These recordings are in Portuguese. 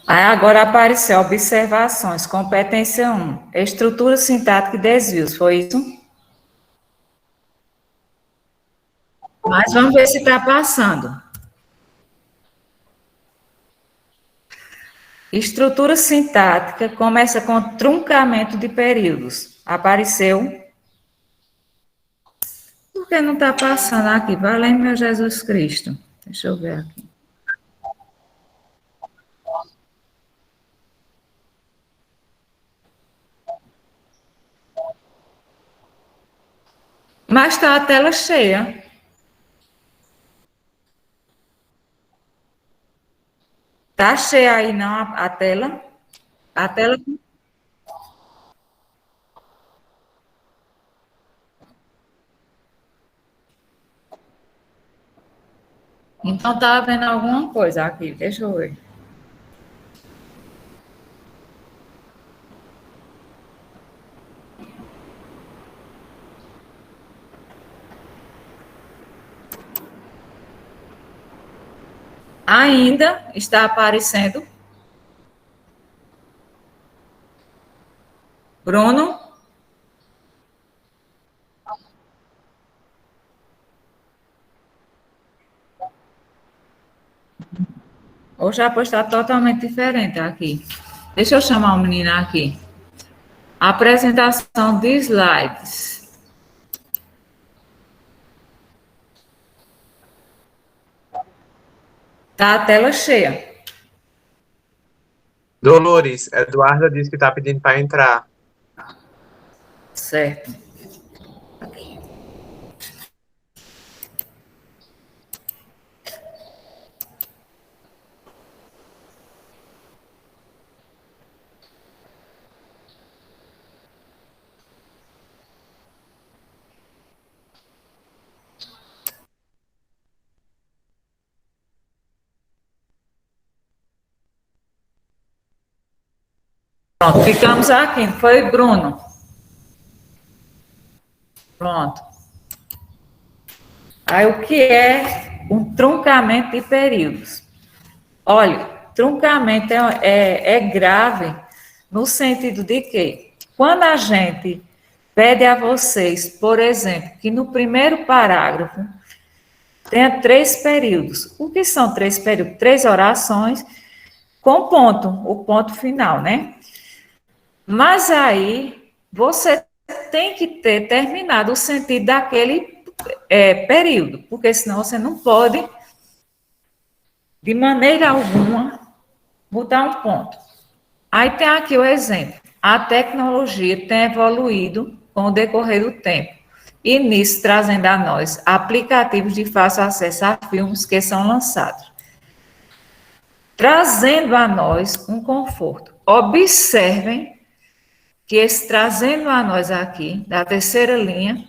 Aí agora apareceu observações, competência 1, estrutura sintática e desvios, foi isso? Mas vamos ver se está passando. Estrutura sintática começa com truncamento de períodos. Apareceu? Por que não está passando aqui? Valeu, meu Jesus Cristo. Deixa eu ver aqui. Mas está a tela cheia. Está cheia aí, não, a tela? A tela. Então, está vendo alguma coisa aqui. Deixa eu ver. Ainda está aparecendo. Bruno? Ou já pois está totalmente diferente aqui. Deixa eu chamar o menino aqui. Apresentação de slides. Tá a tela cheia. Dolores, Eduarda disse que está pedindo para entrar. Certo. Pronto, ficamos aqui. Foi Bruno. Pronto. Aí, o que é um truncamento de períodos? Olha, truncamento é grave no sentido de que, quando a gente pede a vocês, por exemplo, que no primeiro parágrafo tenha 3 períodos. O que são 3 períodos? 3 orações com ponto, o ponto final, né? Mas aí você tem que ter terminado o sentido daquele período, porque senão você não pode, de maneira alguma, botar um ponto. Aí tem aqui o exemplo. A tecnologia tem evoluído com o decorrer do tempo, e nisso trazendo a nós aplicativos de fácil acesso a filmes que são lançados, trazendo a nós um conforto. Observem que esse trazendo a nós aqui, da terceira linha,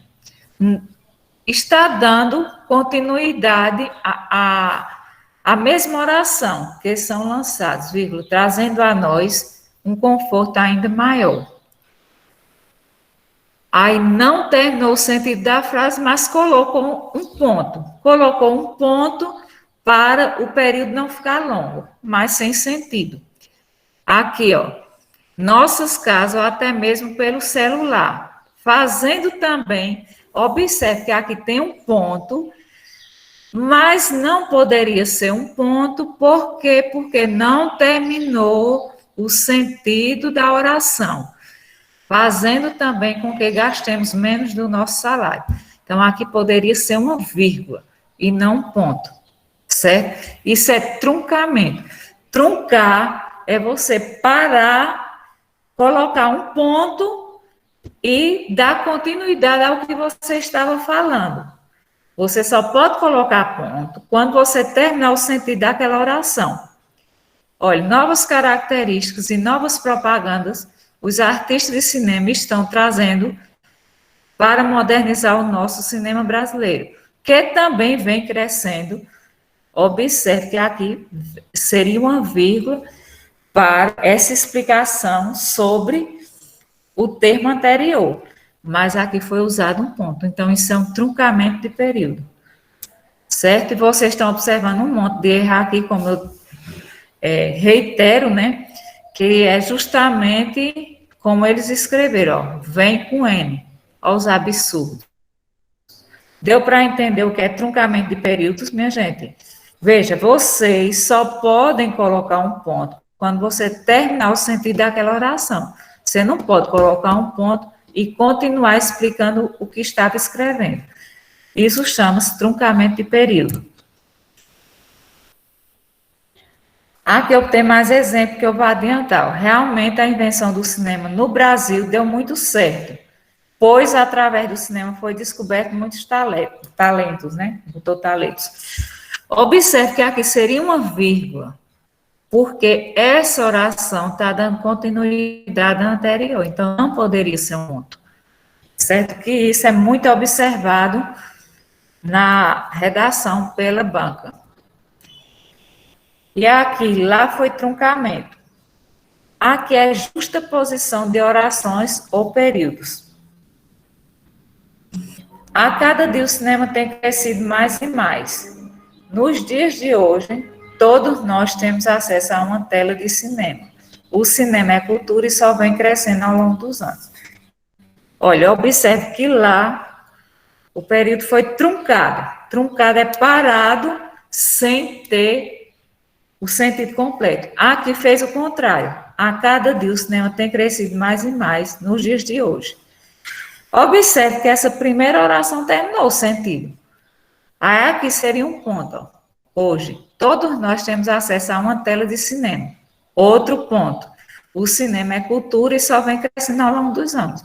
está dando continuidade à mesma oração, que são lançados, vírgula, trazendo a nós um conforto ainda maior. Aí não terminou o sentido da frase, mas colocou um ponto. Colocou um ponto para o período não ficar longo, mas sem sentido. Aqui, ó, nossas casas, ou até mesmo pelo celular. Fazendo também, observe que aqui tem um ponto, mas não poderia ser um ponto, por quê? Porque não terminou o sentido da oração, fazendo também com que gastemos menos do nosso salário. Então, aqui poderia ser uma vírgula e não um ponto, certo? Isso é truncamento. Truncar é você parar, colocar um ponto e dar continuidade ao que você estava falando. Você só pode colocar ponto quando você terminar o sentido daquela oração. Olha, novas características e novas propagandas os artistas de cinema estão trazendo para modernizar o nosso cinema brasileiro, que também vem crescendo. Observe que aqui seria uma vírgula para essa explicação sobre o termo anterior, mas aqui foi usado um ponto. Então, isso é um truncamento de período, certo? E vocês estão observando um monte de errar aqui, como eu reitero, né, que é justamente como eles escreveram, ó, vem com N, aos absurdos. Deu para entender o que é truncamento de períodos, minha gente? Veja, vocês só podem colocar um ponto quando você terminar o sentido daquela oração. Você não pode colocar um ponto e continuar explicando o que estava escrevendo. Isso chama-se truncamento de período. Aqui eu tenho mais exemplo que eu vou adiantar. Realmente a invenção do cinema no Brasil deu muito certo, pois através do cinema foi descoberto muitos talentos, né? Botou talentos. Observe que aqui seria uma vírgula, porque essa oração está dando continuidade à anterior, então não poderia ser um ponto. Certo? Que isso é muito observado na redação pela banca. E aqui, lá foi truncamento. Aqui é justa posição de orações ou períodos. A cada dia o cinema tem crescido mais e mais. Nos dias de hoje, todos nós temos acesso a uma tela de cinema. O cinema é cultura e só vem crescendo ao longo dos anos. Olha, observe que lá o período foi truncado. Truncado é parado sem ter o sentido completo. Aqui fez o contrário. A cada dia o cinema tem crescido mais e mais nos dias de hoje. Observe que essa primeira oração terminou o sentido. Aí aqui seria um ponto. Ó. Hoje, todos nós temos acesso a uma tela de cinema. Outro ponto. O cinema é cultura e só vem crescendo ao longo dos anos.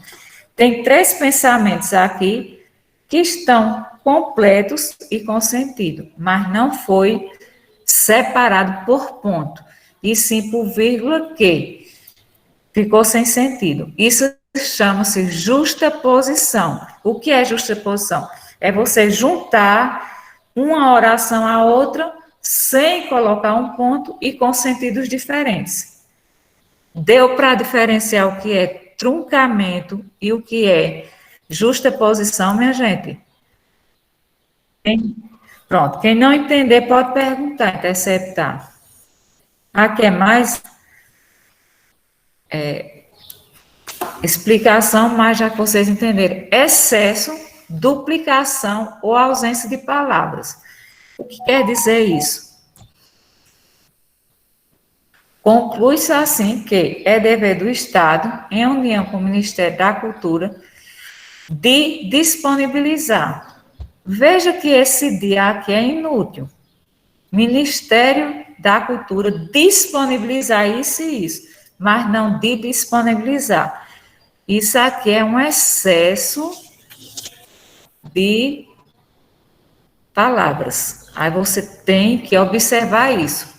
Tem 3 pensamentos aqui que estão completos e com sentido, mas não foi separado por ponto, e sim por vírgula que ficou sem sentido. Isso chama-se justaposição. O que é justaposição? É você juntar uma oração à outra sem colocar um ponto e com sentidos diferentes. Deu para diferenciar o que é truncamento e o que é justaposição, minha gente? Pronto, quem não entender pode perguntar, interceptar. Aqui é mais explicação, mas já que vocês entenderam, excesso, duplicação ou ausência de palavras. O que quer dizer isso? Conclui-se assim que é dever do Estado, em união com o Ministério da Cultura, de disponibilizar. Veja que esse dia aqui é inútil. Ministério da Cultura disponibilizar isso e isso, mas não de disponibilizar. Isso aqui é um excesso de palavras. Aí você tem que observar isso.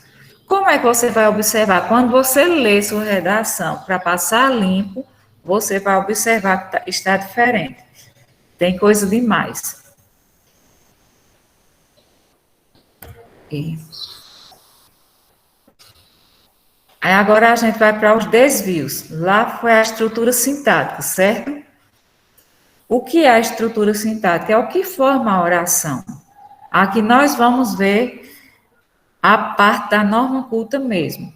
Como é que você vai observar? Quando você lê sua redação para passar limpo, você vai observar que está diferente. Tem coisa demais. Aí agora a gente vai para os desvios. Lá foi a estrutura sintática, certo? O que é a estrutura sintática? É o que forma a oração. Aqui nós vamos ver a parte da norma culta mesmo.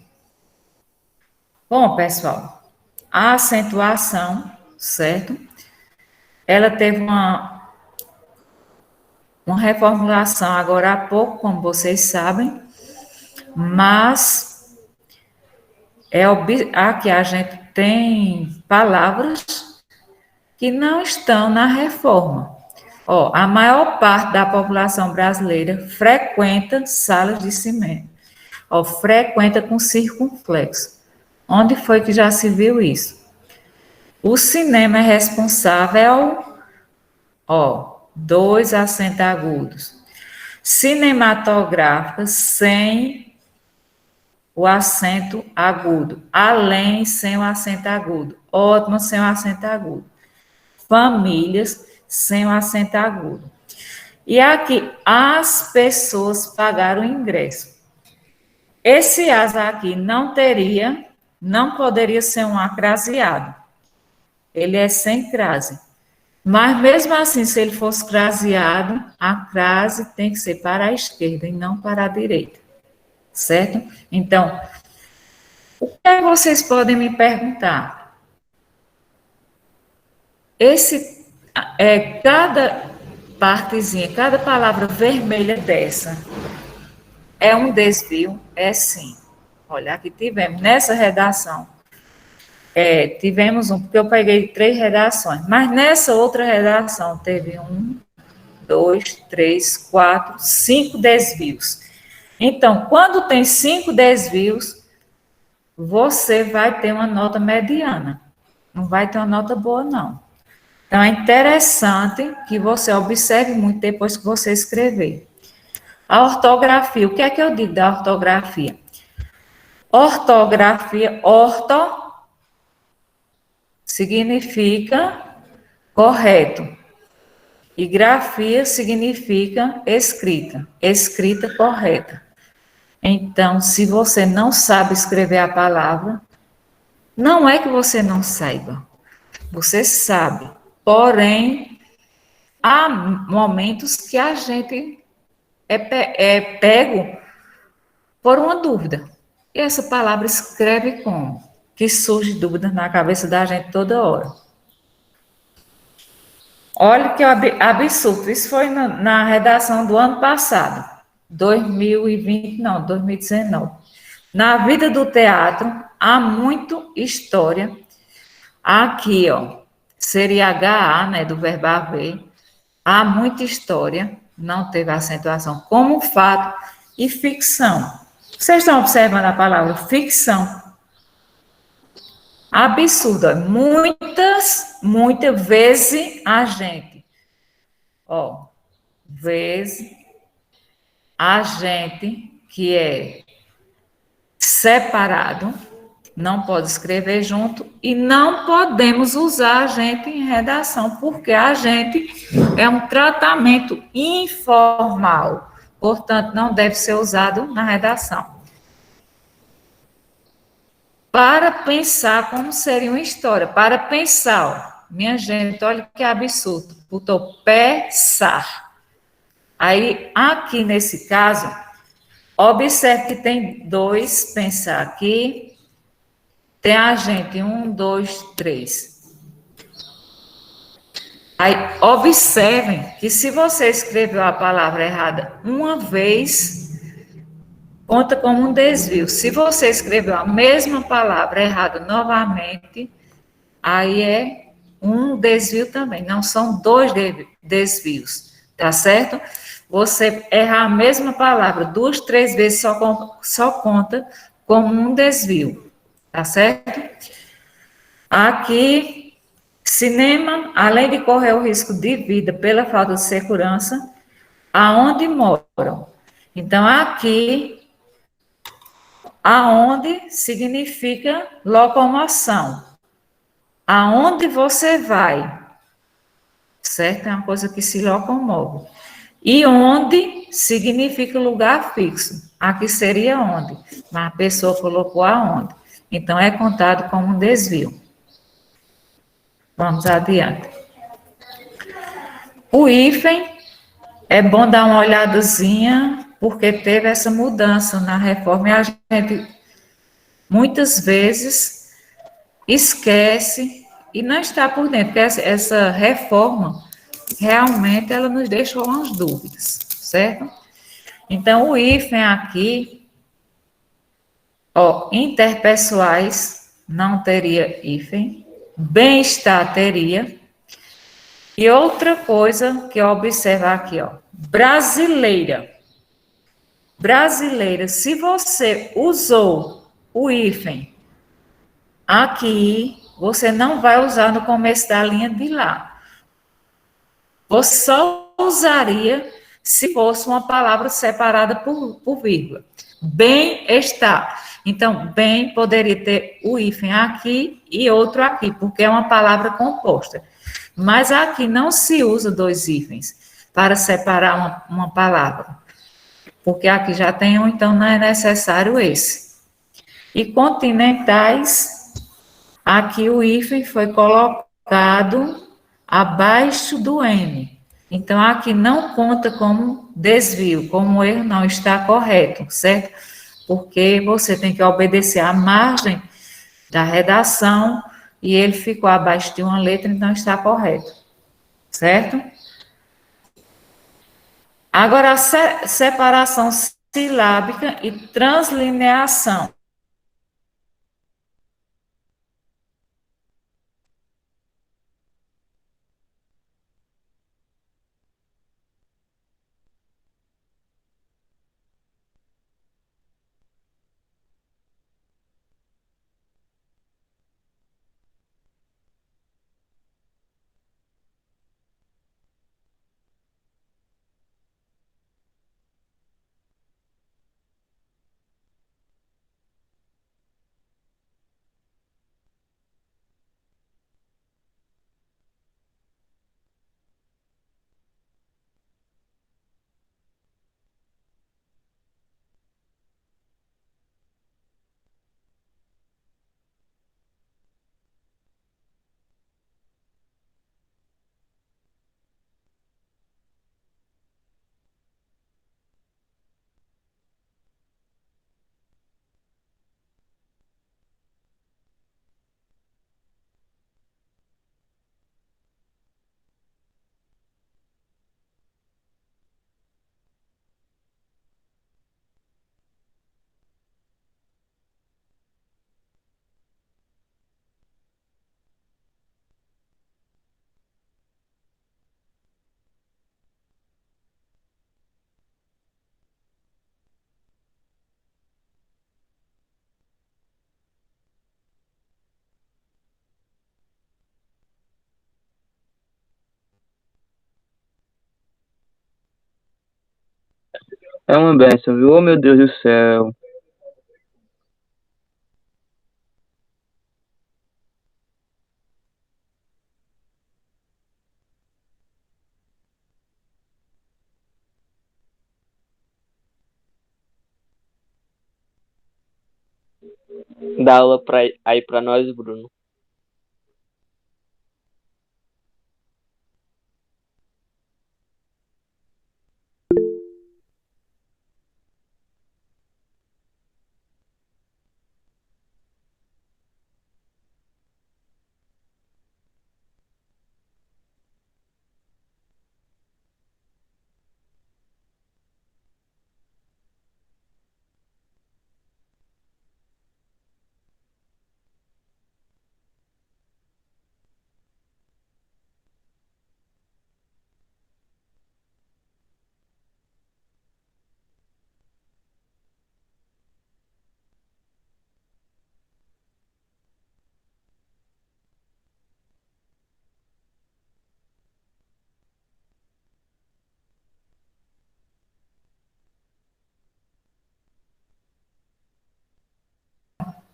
Bom, pessoal, a acentuação, certo? Ela teve uma reformulação agora há pouco, como vocês sabem, mas aqui a gente tem palavras que não estão na reforma. Ó, a maior parte da população brasileira frequenta salas de cinema. Ó, frequenta com circunflexo. Onde foi que já se viu isso? O cinema é responsável, ó, 2 acentos agudos. Cinematográfica, sem o acento agudo. Além, sem o acento agudo. Ótimo, sem o acento agudo. Famílias, sem o acento agudo. E aqui, as pessoas pagaram o ingresso. Esse as aqui não poderia ser um acraseado. Ele é sem crase. Mas, mesmo assim, se ele fosse craseado, a crase tem que ser para a esquerda e não para a direita. Certo? Então, O que é que vocês podem me perguntar? Cada partezinha, cada palavra vermelha dessa é um desvio? É sim. Olha, aqui tivemos, nessa redação, tivemos porque eu peguei 3 redações, mas nessa outra redação teve 1, 2, 3, 4, 5 desvios. Então, quando tem 5 desvios, você vai ter uma nota mediana. Não vai ter uma nota boa, não. Então, é interessante que você observe muito depois que você escrever. A ortografia, o que é que eu digo da ortografia? Ortografia, orto, significa correto. E grafia significa escrita, escrita correta. Então, se você não sabe escrever a palavra, não é que você não saiba, você sabe. Porém, há momentos que a gente é pego por uma dúvida. E essa palavra escreve como? Que surge dúvida na cabeça da gente toda hora. Olha que absurdo, isso foi na redação do ano passado, 2020, não, 2019. Na vida do teatro, há muito história. Aqui, ó, seria HA, né, do verbo haver. Há muita história, não teve acentuação, como fato e ficção. Vocês estão observando a palavra ficção? Absurda. Muitas vezes a gente, ó, vezes a gente que é separado, não pode escrever junto e não podemos usar a gente em redação, porque a gente é um tratamento informal, portanto, não deve ser usado na redação. Para pensar como seria uma história, para pensar, ó, minha gente, olha que absurdo, botou pensar. Aí, aqui nesse caso, observe que tem 2 pensar aqui, tem a gente, 1, 2, 3. Aí, observem que se você escreveu a palavra errada uma vez, conta como um desvio. Se você escreveu a mesma palavra errada novamente, aí é um desvio também. Não são 2 desvios, tá certo? Você errar a mesma palavra 2, 3 vezes só conta como um desvio, tá certo? Aqui, cinema, além de correr o risco de vida pela falta de segurança, aonde moram. Então, aqui, aonde significa locomoção. Aonde você vai, certo? É uma coisa que se locomove. E onde significa lugar fixo. Aqui seria onde, mas a pessoa colocou aonde. Então, é contado como um desvio. Vamos adiante. O hífen, é bom dar uma olhadazinha, porque teve essa mudança na reforma e a gente, muitas vezes, esquece e não está por dentro, porque essa reforma, realmente, ela nos deixou umas dúvidas, certo? Então, o hífen aqui, ó, interpessoais, não teria hífen, bem-estar teria, e outra coisa que eu observo aqui, ó, brasileira. Brasileira, se você usou o hífen aqui, você não vai usar no começo da linha de lá. Você só usaria se fosse uma palavra separada por vírgula. Bem-estar. Então, bem poderia ter o hífen aqui e outro aqui, porque é uma palavra composta. Mas aqui não se usa 2 hífens para separar uma palavra, porque aqui já tem um, então não é necessário esse. E continentais, aqui o hífen foi colocado abaixo do N. Então, aqui não conta como desvio, como erro não está correto, certo? porque você tem que obedecer à margem da redação e ele ficou abaixo de uma letra, então está correto. Certo? Agora, a separação silábica e translineação. É uma benção, viu? Oh, meu Deus do céu. Dá aula aí pra nós, Bruno.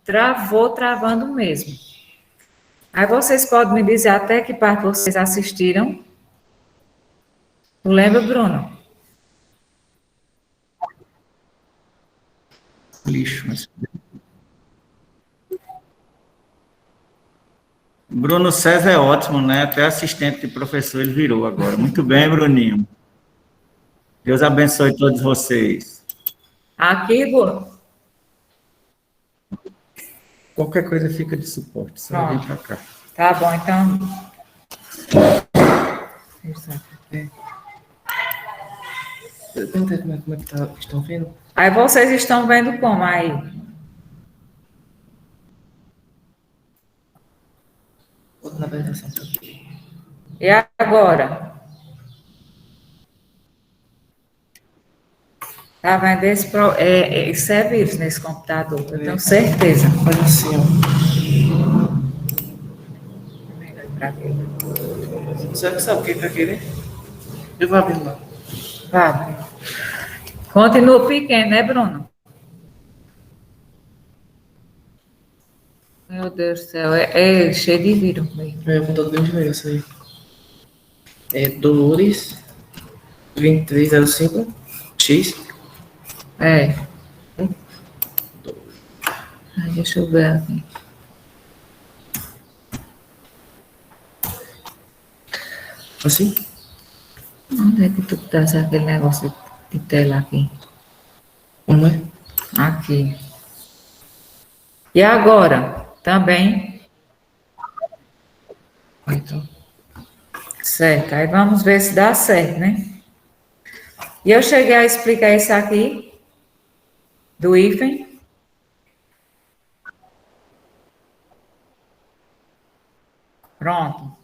Travou, travando mesmo. Aí vocês podem me dizer até que parte vocês assistiram? Tu lembra, Bruno? Lixo. Mas... Bruno César é ótimo, né? Até assistente de professor ele virou agora. Muito bem, Bruninho. Deus abençoe todos vocês. Aqui, Bruno. Qualquer coisa fica de suporte, só vir para cá. Tá bom, então. Pergunta como é que tá, estão vendo? Aí vocês estão vendo como aí? Na apresentação. E agora? Tá vendo? Isso é vírus nesse computador, eu tenho certeza. Faz assim, ó. Você sabe o que vai querer? Eu vou abrir lá. Vai. Continua pequeno, né, Bruno? Meu Deus do céu, é cheio de vírus mesmo. É o computador bem de isso aí. É Dolores 2305 X. É. Deixa eu ver aqui. Assim? Onde é que tu tá aquele negócio de tela aqui? Como é? Aqui. E agora, também. Certo, aí vamos ver se dá certo, né? E eu cheguei a explicar isso aqui, do hífen. Pronto.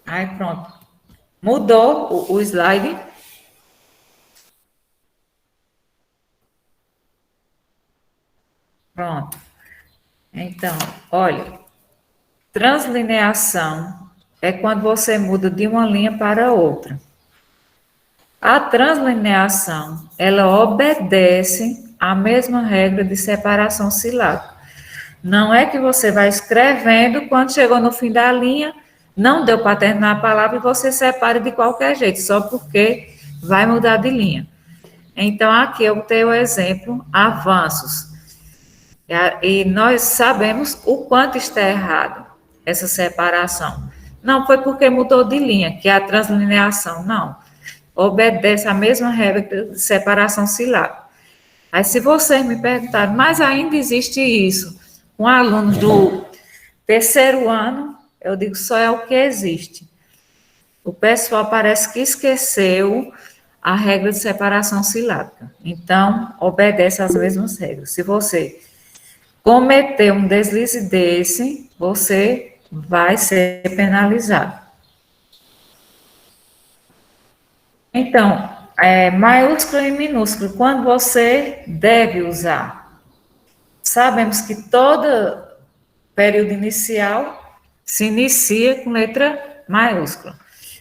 Aí, pronto. Mudou o slide. Pronto. Então, olha, translineação é quando você muda de uma linha para outra. A translineação, ela obedece à mesma regra de separação silábica. Não é que você vai escrevendo, quando chegou no fim da linha, não deu para terminar a palavra e você separa de qualquer jeito, só porque vai mudar de linha. Então, aqui eu tenho o exemplo, avanços. E nós sabemos o quanto está errado essa separação. Não foi porque mudou de linha, que é a translineação, não. Obedece à mesma regra de separação silábica. Aí, se vocês me perguntarem, mas ainda existe isso, com alunos do terceiro ano, eu digo, só é o que existe. O pessoal parece que esqueceu a regra de separação silábica. Então, obedece às mesmas regras. Se você cometer um deslize desse, você vai ser penalizado. Então, maiúsculo e minúsculo, quando você deve usar? Sabemos que todo período inicial se inicia com letra maiúscula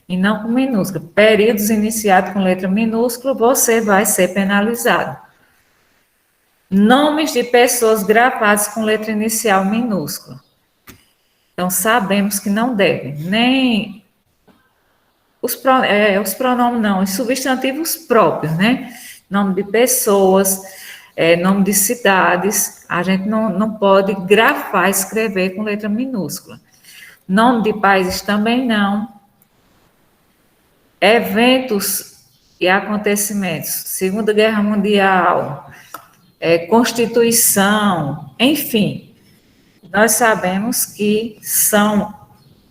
e não com minúscula. Períodos iniciados com letra minúscula, você vai ser penalizado. Nomes de pessoas gravados com letra inicial minúscula. Então, sabemos que não deve, nem os pronomes não, os substantivos próprios, né? Nome de pessoas, nome de cidades, a gente não pode grafar, escrever com letra minúscula. Nome de países também não. Eventos e acontecimentos, Segunda Guerra Mundial, Constituição, enfim, nós sabemos que são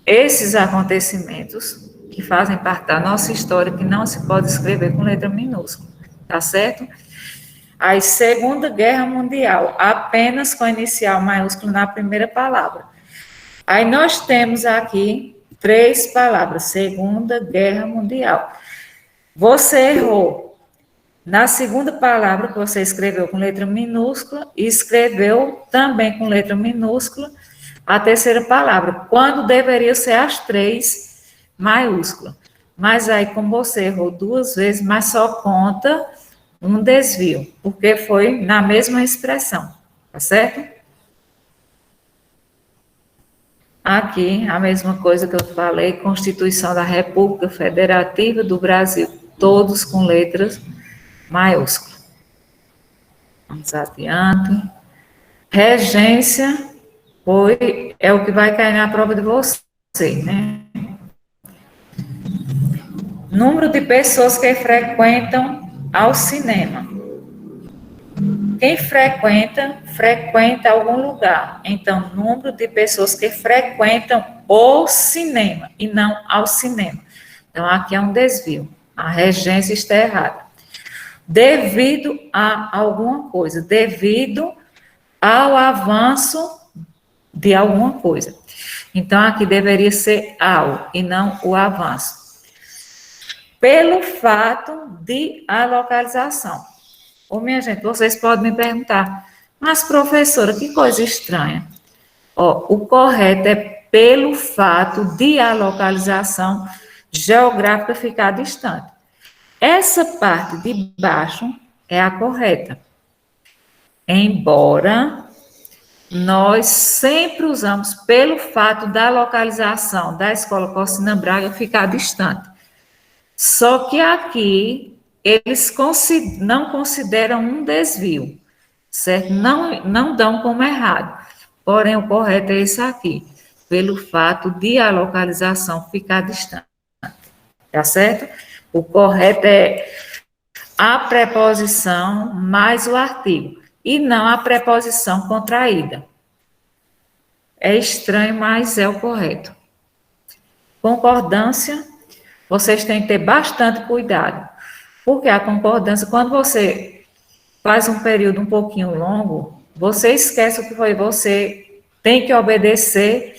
esses acontecimentos que fazem parte da nossa história, que não se pode escrever com letra minúscula, tá certo? Aí, Segunda Guerra Mundial, apenas com inicial maiúsculo na primeira palavra. Aí, nós temos aqui 3 palavras, Segunda Guerra Mundial. Você errou na segunda palavra que você escreveu com letra minúscula e escreveu também com letra minúscula a terceira palavra, quando deveria ser as 3 maiúsculas. Mas aí, como você errou 2 vezes, mas só conta um desvio, porque foi na mesma expressão, tá certo? Aqui, a mesma coisa que eu falei, Constituição da República Federativa do Brasil, todos com letras maiúsculas. Vamos adiante. Regência, é o que vai cair na prova de você, né? Número de pessoas que frequentam ao cinema. Quem frequenta algum lugar. Então, número de pessoas que frequentam o cinema e não ao cinema. Então, aqui é um desvio. A regência está errada. Devido a alguma coisa. Devido ao avanço de alguma coisa. Então, aqui deveria ser ao e não o avanço. Pelo fato de a localização. Ô, minha gente, vocês podem me perguntar, mas, professora, que coisa estranha. O correto é pelo fato de a localização geográfica ficar distante. Essa parte de baixo é a correta. Embora nós sempre usamos pelo fato da localização da Escola Costina Braga ficar distante. Só que aqui eles não consideram um desvio, certo? Não dão como errado. Porém, o correto é isso aqui, pelo fato de a localização ficar distante. Tá certo? O correto é a preposição mais o artigo, e não a preposição contraída. É estranho, mas é o correto. Concordância, vocês têm que ter bastante cuidado, porque a concordância, quando você faz um período um pouquinho longo, você esquece o que foi, você tem que obedecer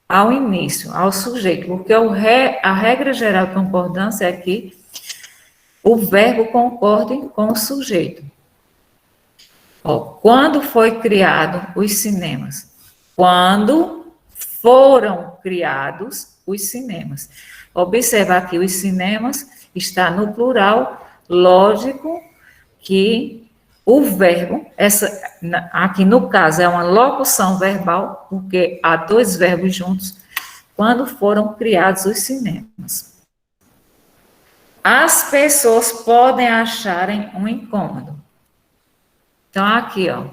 ao início, ao sujeito, porque a regra geral de concordância é que o verbo concorde com o sujeito. Ó, quando foi criado os cinemas? Quando foram criados os cinemas. Observa aqui, os cinemas está no plural, lógico que o verbo, aqui no caso é uma locução verbal, porque há dois verbos juntos, quando foram criados os cinemas. As pessoas podem acharem um incômodo. Então, aqui, ó.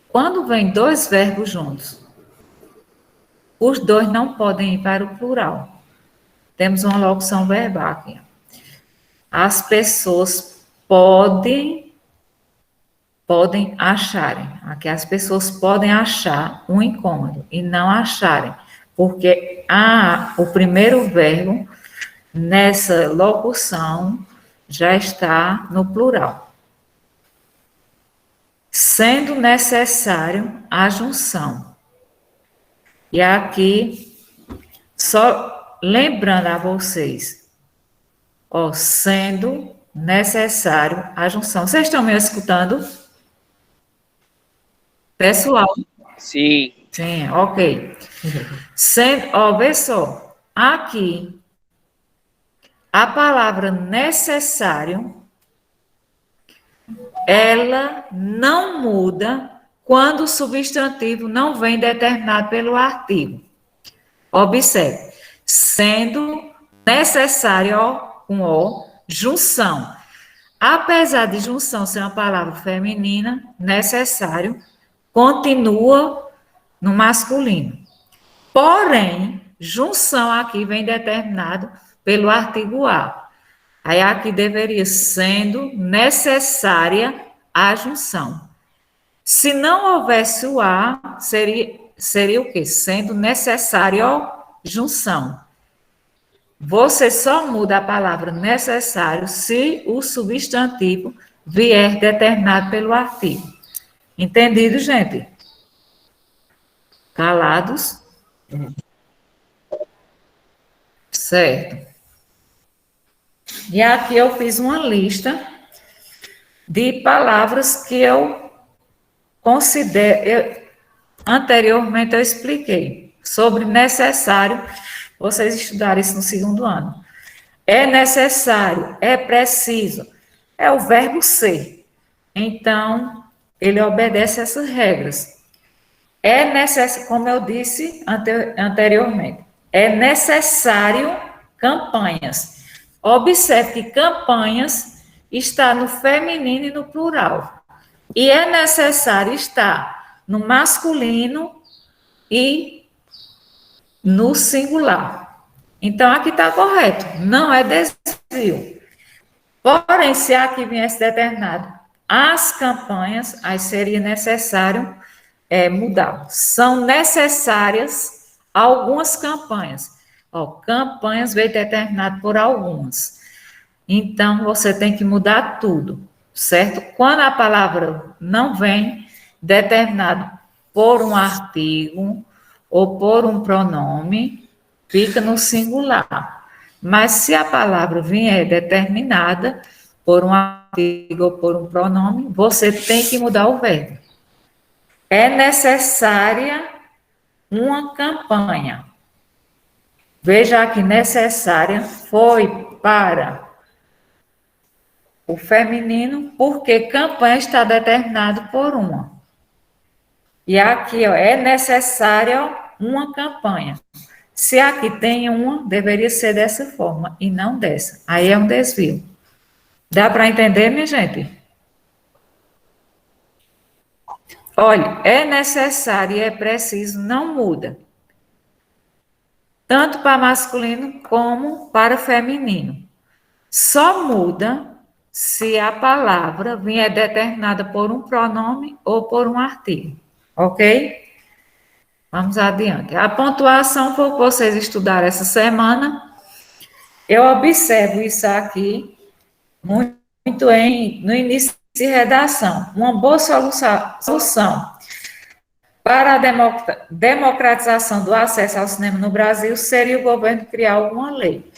Quando vem dois verbos juntos, os dois não podem ir para o plural. Temos uma locução verbal aqui. As pessoas podem acharem. Aqui as pessoas podem achar um incômodo e não acharem, porque o primeiro verbo nessa locução já está no plural. Sendo necessário a junção. E aqui, só lembrando a vocês, ó, sendo necessário a junção. Vocês estão me escutando? Pessoal? Sim. Sim, ok. Ó, vê só, aqui, a palavra necessário, ela não muda quando o substantivo não vem determinado pelo artigo. Observe, sendo necessário, ó, com o, junção. Apesar de junção ser uma palavra feminina, necessário, continua no masculino. Porém, junção aqui vem determinado pelo artigo a. Aí aqui deveria sendo necessária a junção. Se não houvesse o a, seria o quê? Sendo necessário a junção. Você só muda a palavra necessário se o substantivo vier determinado pelo artigo. Entendido, gente? Calados? Certo. E aqui eu fiz uma lista de palavras que eu considero. Anteriormente eu expliquei sobre necessário, vocês estudaram isso no segundo ano. É necessário, é preciso, é o verbo ser. Então, ele obedece essas regras. É necessário, como eu disse anteriormente, é necessário campanhas. Observe que campanhas está no feminino e no plural. E é necessário estar no masculino e no singular. Então, aqui está correto. Não é desvio. Porém, se aqui viesse determinado as campanhas, aí seria necessário mudar. São necessárias algumas campanhas. Ó, campanhas veio determinado por algumas. Então, você tem que mudar tudo, certo? Quando a palavra não vem determinado por um artigo ou por um pronome, fica no singular. Mas se a palavra vier determinada por um artigo ou por um pronome, você tem que mudar o verbo. É necessária uma campanha. Veja aqui, necessária foi para o feminino, porque campanha está determinado por uma. E aqui, ó, é necessária uma campanha. Se aqui tem uma, deveria ser dessa forma, e não dessa. Aí é um desvio. Dá para entender, minha gente? Olha, é necessário e é preciso, não muda. Tanto para masculino como para feminino. Só muda se a palavra vier determinada por um pronome ou por um artigo, ok? Vamos adiante. A pontuação foi o que vocês estudaram essa semana. Eu observo isso aqui muito no início de redação. Uma boa solução para a democratização do acesso ao cinema no Brasil seria o governo criar alguma lei.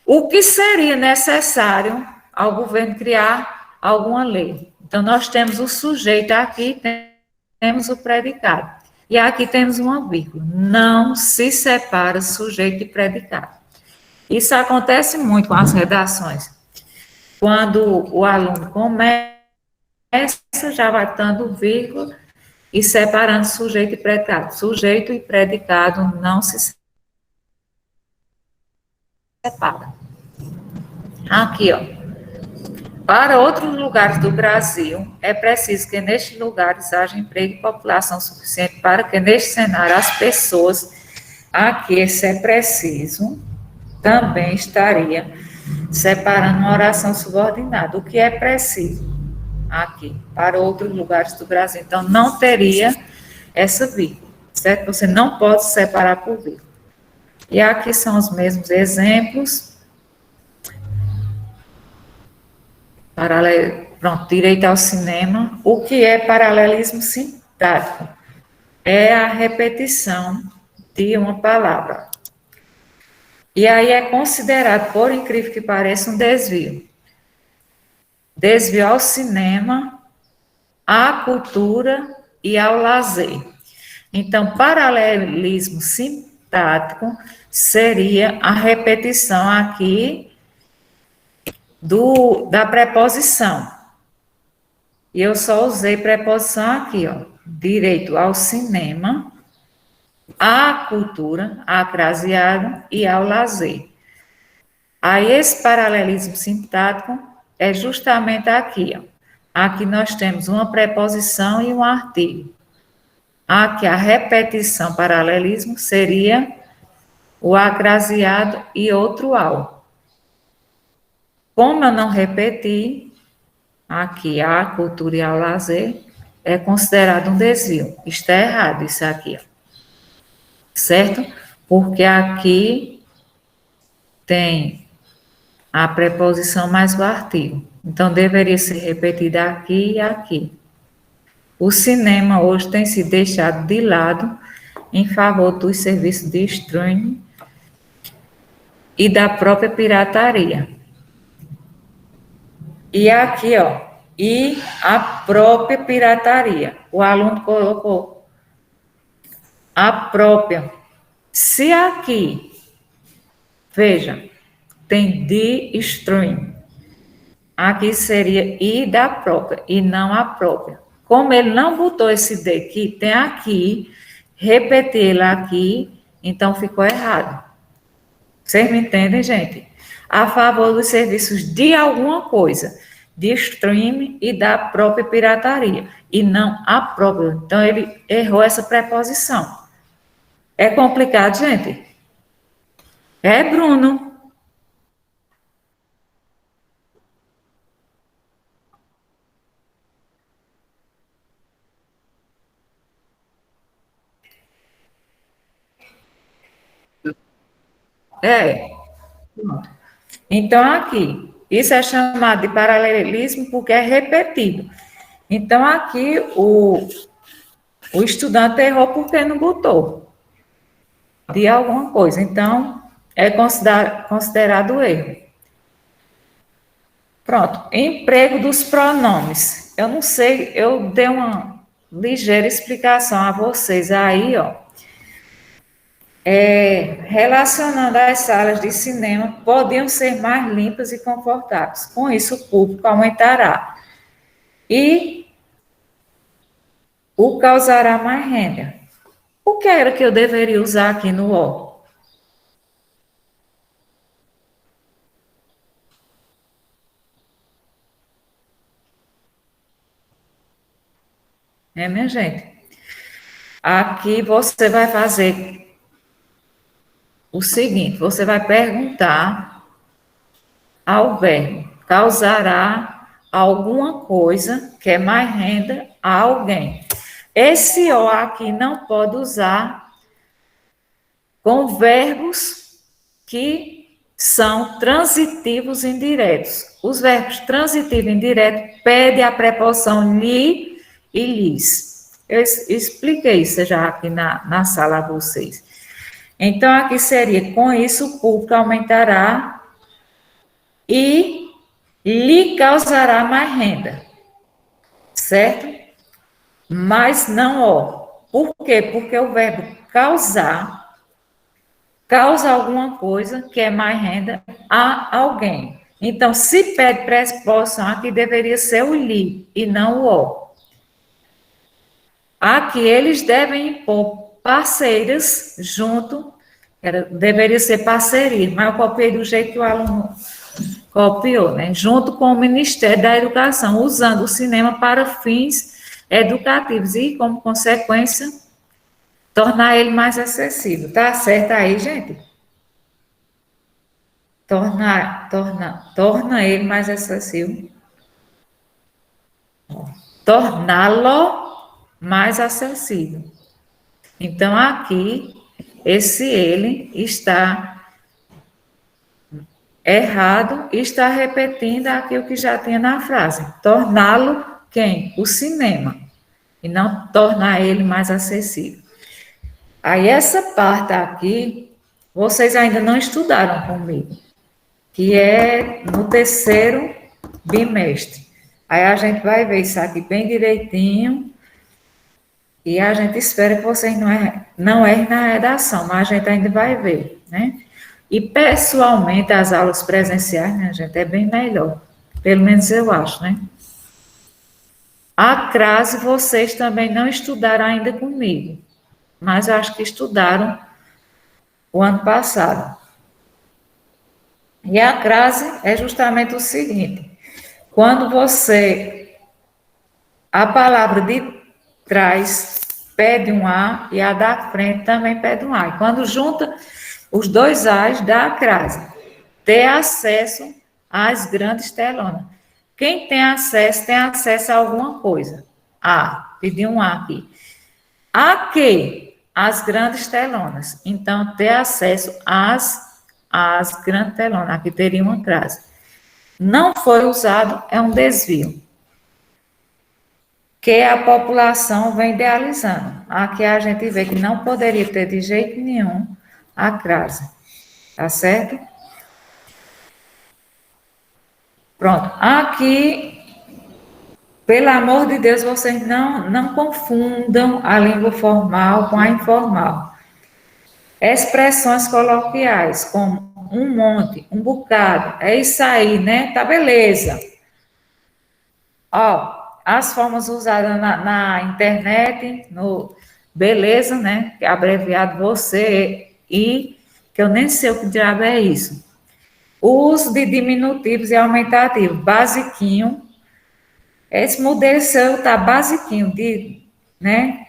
O que seria necessário ao governo criar alguma lei? Então, nós temos o sujeito aqui, temos o predicado. E aqui temos uma vírgula. Não se separa sujeito e predicado. Isso acontece muito com as redações. Quando o aluno começa, já vai dando vírgula e separando sujeito e predicado. Sujeito e predicado não se separa. Aqui, ó. Para outros lugares do Brasil, é preciso que nestes lugares haja emprego e população suficiente para que neste cenário as pessoas, aqui esse é preciso, também estaria separando uma oração subordinada. O que é preciso aqui, para outros lugares do Brasil. Então, não teria essa vírgula, certo? Você não pode separar por vírgula. E aqui são os mesmos exemplos. Pronto, direito ao cinema. O que é paralelismo sintático? É a repetição de uma palavra. E aí é considerado, por incrível que pareça, um desvio. Desvio ao cinema, à cultura e ao lazer. Então, paralelismo sintático seria a repetição aqui da preposição. E eu só usei preposição aqui, ó. Direito ao cinema, à cultura, acraseado e ao lazer. Aí esse paralelismo sintático é justamente aqui, ó. Aqui nós temos uma preposição e um artigo. Aqui a repetição, paralelismo, seria o acraseado e outro ao. Como eu não repeti, aqui a cultura e ao lazer, é considerado um desvio. Está errado isso aqui, ó. Certo? Porque aqui tem a preposição mais o artigo. Então, deveria ser repetida aqui e aqui. O cinema hoje tem sido deixado de lado em favor dos serviços de streaming e da própria pirataria. E aqui, ó, e a própria pirataria. O aluno colocou a própria. Se aqui, veja, tem de stream, aqui seria e da própria, e não a própria. Como ele não botou esse de aqui, tem aqui, repetir ele aqui, então ficou errado. Vocês me entendem, gente? A favor dos serviços de alguma coisa, de streaming e da própria pirataria, e não a própria. Então, ele errou essa preposição. É complicado, gente? É, Bruno? É. Então, aqui, isso é chamado de paralelismo porque é repetido. Então, aqui, o estudante errou porque não botou de alguma coisa. Então, é considerado erro. Pronto. Emprego dos pronomes. Eu não sei, eu dei uma ligeira explicação a vocês aí, ó. Relacionando as salas de cinema, podiam ser mais limpas e confortáveis. Com isso, o público aumentará. E o causará mais renda. O que era que eu deveria usar aqui no O? Minha gente? Aqui você vai fazer o seguinte, você vai perguntar ao verbo. Causará alguma coisa que é mais renda a alguém. Esse o aqui não pode usar com verbos que são transitivos indiretos. Os verbos transitivos indiretos pedem a preposição li e lis. Eu expliquei isso já aqui na sala a vocês. Então, aqui seria, com isso, o público aumentará e lhe causará mais renda, certo? Mas não ó. Por quê? Porque o verbo causar causa alguma coisa que é mais renda a alguém. Então, se pede preposição, aqui deveria ser o li e não o ó. Aqui eles devem impor parceiras junto, deveria ser parceria, mas eu copiei do jeito que o aluno copiou, né? Junto com o Ministério da Educação, usando o cinema para fins educativos e, como consequência, tornar ele mais acessível. Tá certo aí, gente? Torna ele mais acessível. Torná-lo mais acessível. Então, aqui, esse ele está errado e está repetindo aquilo que já tinha na frase. Torná-lo quem? O cinema. E não tornar ele mais acessível. Aí, essa parte aqui, vocês ainda não estudaram comigo, que é no terceiro bimestre. Aí, a gente vai ver isso aqui bem direitinho e a gente espera que vocês não errem na redação, mas a gente ainda vai ver, né? E, pessoalmente, as aulas presenciais, né, gente, é bem melhor. Pelo menos eu acho, né? A crase, vocês também não estudaram ainda comigo, mas eu acho que estudaram o ano passado. E a crase é justamente o seguinte: quando a palavra de trás pede um A e a da frente também pede um A. E quando junta os dois A's, dá a crase. Ter acesso às grandes telonas. Quem tem acesso a alguma coisa. Pedi um A aqui. A que? As grandes telonas. Então, ter acesso às grandes telonas. Aqui teria uma crase. Não foi usado, é um desvio. Que a população vem idealizando. Aqui a gente vê que não poderia ter de jeito nenhum a crase. Tá certo? Pronto. Aqui, pelo amor de Deus, vocês não confundam a língua formal com a informal. Expressões coloquiais, como um monte, um bocado, é isso aí, né? Tá beleza. Ó, as formas usadas na internet, no beleza, né? Que é abreviado você e que eu nem sei o que diabo é isso. O uso de diminutivos e aumentativos, basiquinho. Esse modelo seu tá basiquinho, né?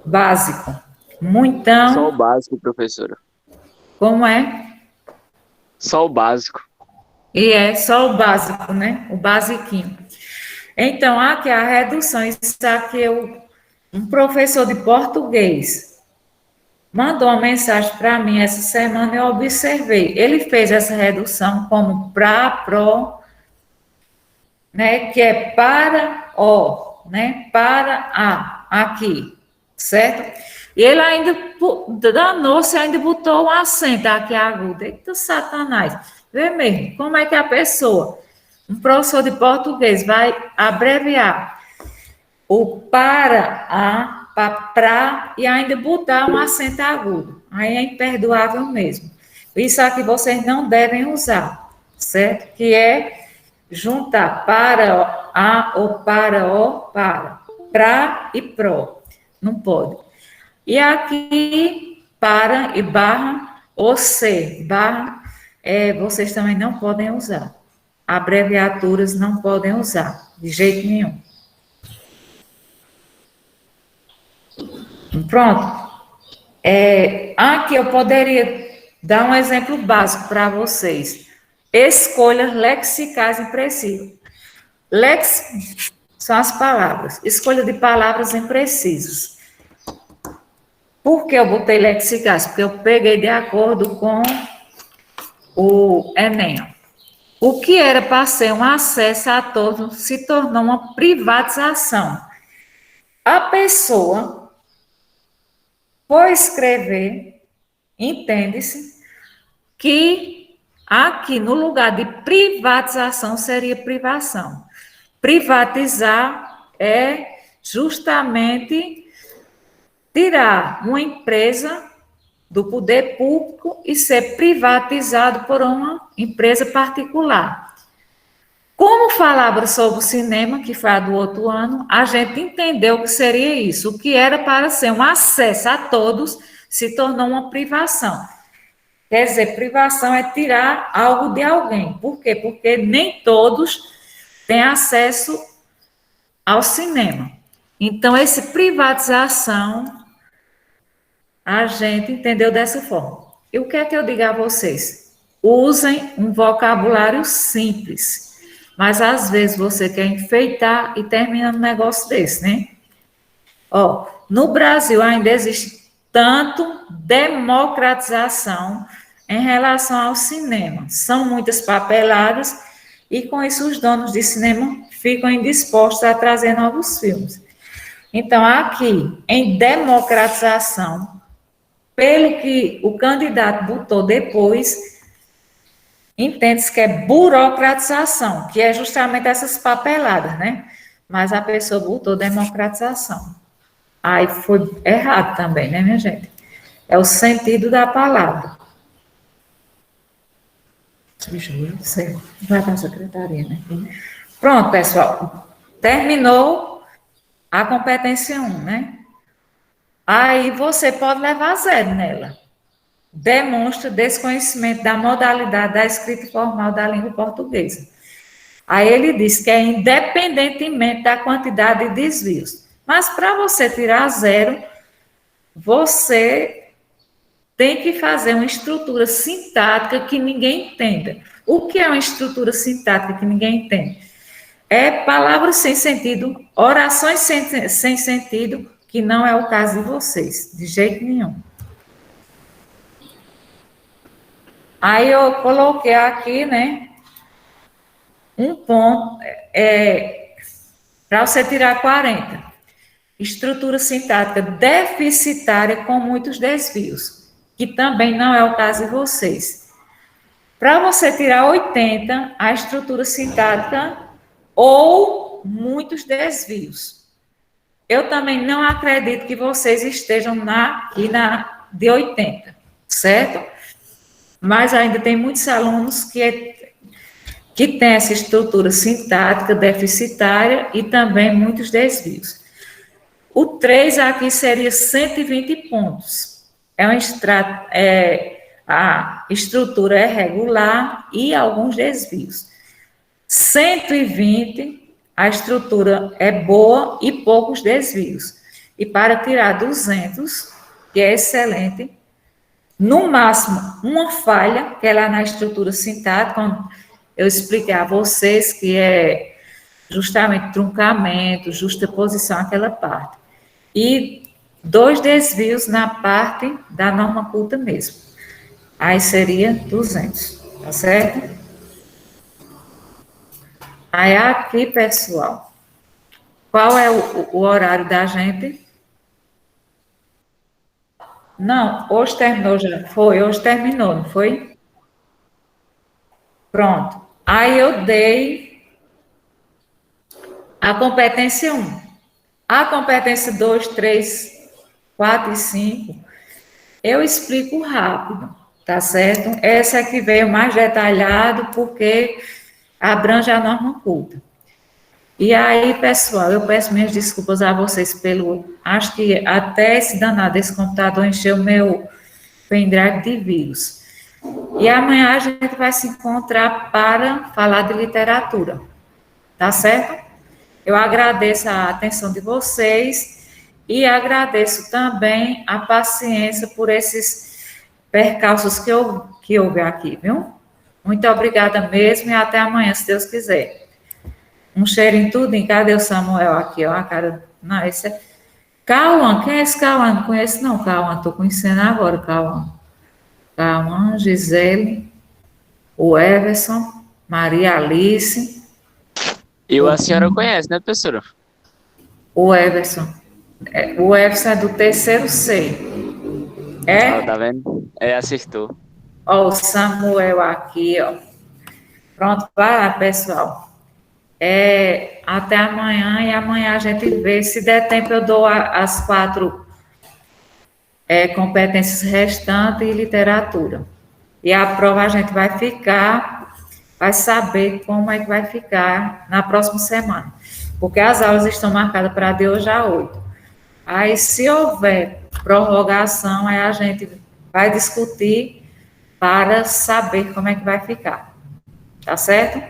Básico. Muitão. Só o básico, professora. Como é? Só o básico. E é só o básico, né? O basiquinho. Então, aqui a redução, isso aqui um professor de português mandou uma mensagem para mim essa semana, eu observei. Ele fez essa redução como pro, né? Que é para o, né? Para aqui, certo? E ele ainda danou-se, ainda botou um acento aqui agudo. Eita, Satanás. Vê mesmo, como é que a pessoa, um professor de português, vai abreviar o para e ainda botar um acento agudo. Aí é imperdoável mesmo. Isso aqui vocês não devem usar, certo? Que é juntar para ou para e pro. Não pode. E aqui, para e barra, ou se, barra, vocês também não podem usar. Abreviaturas não podem usar, de jeito nenhum. Pronto. Aqui eu poderia dar um exemplo básico para vocês. Escolha lexicais imprecisas. Lex são as palavras. Escolha de palavras imprecisas. Por que eu botei lexicais? Porque eu peguei de acordo com o Enem. O que era para ser um acesso a todos se tornou uma privatização. A pessoa foi escrever, entende-se, que aqui no lugar de privatização seria privação. Privatizar é justamente tirar uma empresa do poder público e ser privatizado por uma empresa particular. Como falava sobre o cinema, que foi a do outro ano, a gente entendeu que seria isso. O que era para ser um acesso a todos se tornou uma privação. Quer dizer, privação é tirar algo de alguém. Por quê? Porque nem todos têm acesso ao cinema. Então, essa privatização, a gente entendeu dessa forma. E o que é que eu digo a vocês? Usem um vocabulário simples. Mas, às vezes, você quer enfeitar e termina num negócio desse, né? Ó, no Brasil ainda existe tanto democratização em relação ao cinema. São muitas papeladas e, com isso, os donos de cinema ficam indispostos a trazer novos filmes. Então, aqui, em democratização, pelo que o candidato botou depois, entende-se que é burocratização, que é justamente essas papeladas, né? Mas a pessoa botou democratização. Aí foi errado também, né, minha gente? É o sentido da palavra. Certo. Vai para a secretaria, né? Pronto, pessoal. Terminou a competência 1, né? Aí você pode levar 0 nela. Demonstra desconhecimento da modalidade da escrita formal da língua portuguesa. Aí ele diz que é independentemente da quantidade de desvios. Mas para você tirar 0, você tem que fazer uma estrutura sintática que ninguém entenda. O que é uma estrutura sintática que ninguém entende? É palavras sem sentido, orações sem sentido, que não é o caso de vocês, de jeito nenhum. Aí eu coloquei aqui, né, um ponto, para você tirar 40. Estrutura sintática deficitária com muitos desvios, que também não é o caso de vocês. Para você tirar 80, a estrutura sintática ou muitos desvios. Eu também não acredito que vocês estejam na de 80, certo? Mas ainda tem muitos alunos que têm essa estrutura sintática deficitária e também muitos desvios. O 3 aqui seria 120 pontos. A estrutura é regular e alguns desvios. 120, a estrutura é boa e poucos desvios. E para tirar 200, que é excelente, no máximo uma falha, que é lá na estrutura sintática, quando eu expliquei a vocês que é justamente truncamento, justaposição, aquela parte. E 2 desvios na parte da norma culta mesmo. Aí seria 200, tá certo? Aí aqui, pessoal, qual é o horário da gente? Não, hoje terminou já. Foi, hoje terminou, não foi? Pronto. Aí eu dei a competência 1. A competência 2, 3, 4 e 5, eu explico rápido, tá certo? Essa aqui veio mais detalhado porque abrange a norma culta. E aí, pessoal, eu peço minhas desculpas a vocês acho que até esse danado desse computador encheu o meu pendrive de vírus. E amanhã a gente vai se encontrar para falar de literatura, tá certo? Eu agradeço a atenção de vocês e agradeço também a paciência por esses percalços que houve aqui, viu? Muito obrigada mesmo e até amanhã, se Deus quiser. Um cheiro em tudo. Cadê o Samuel aqui, ó? A cara. Não, esse é. Cauã, quem é esse Cauã? Não conheço, não, Cauã. Estou conhecendo agora, Cauã. Cauã, Gisele, o Everson, Maria Alice. A senhora conhece, né, professora? O Everson. O Everson é do terceiro C. É? Tá vendo? Acertou. Ó, o Samuel aqui, ó. Pronto, vai lá, pessoal. Até amanhã, e amanhã a gente vê. Se der tempo, eu dou as 4 competências restantes e literatura. E a prova a gente vai saber como é que vai ficar na próxima semana. Porque as aulas estão marcadas para de hoje a 8. Aí, se houver prorrogação, aí a gente vai discutir para saber como é que vai ficar. Tá certo?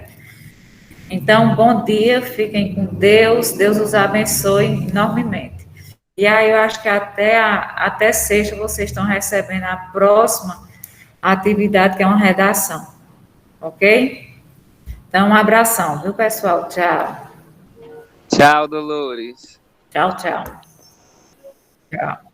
Então, bom dia, fiquem com Deus, Deus os abençoe enormemente. E aí, eu acho que até sexta vocês estão recebendo a próxima atividade, que é uma redação. Ok? Então, um abração, viu, pessoal? Tchau. Tchau, Dolores. Tchau, tchau. Tchau.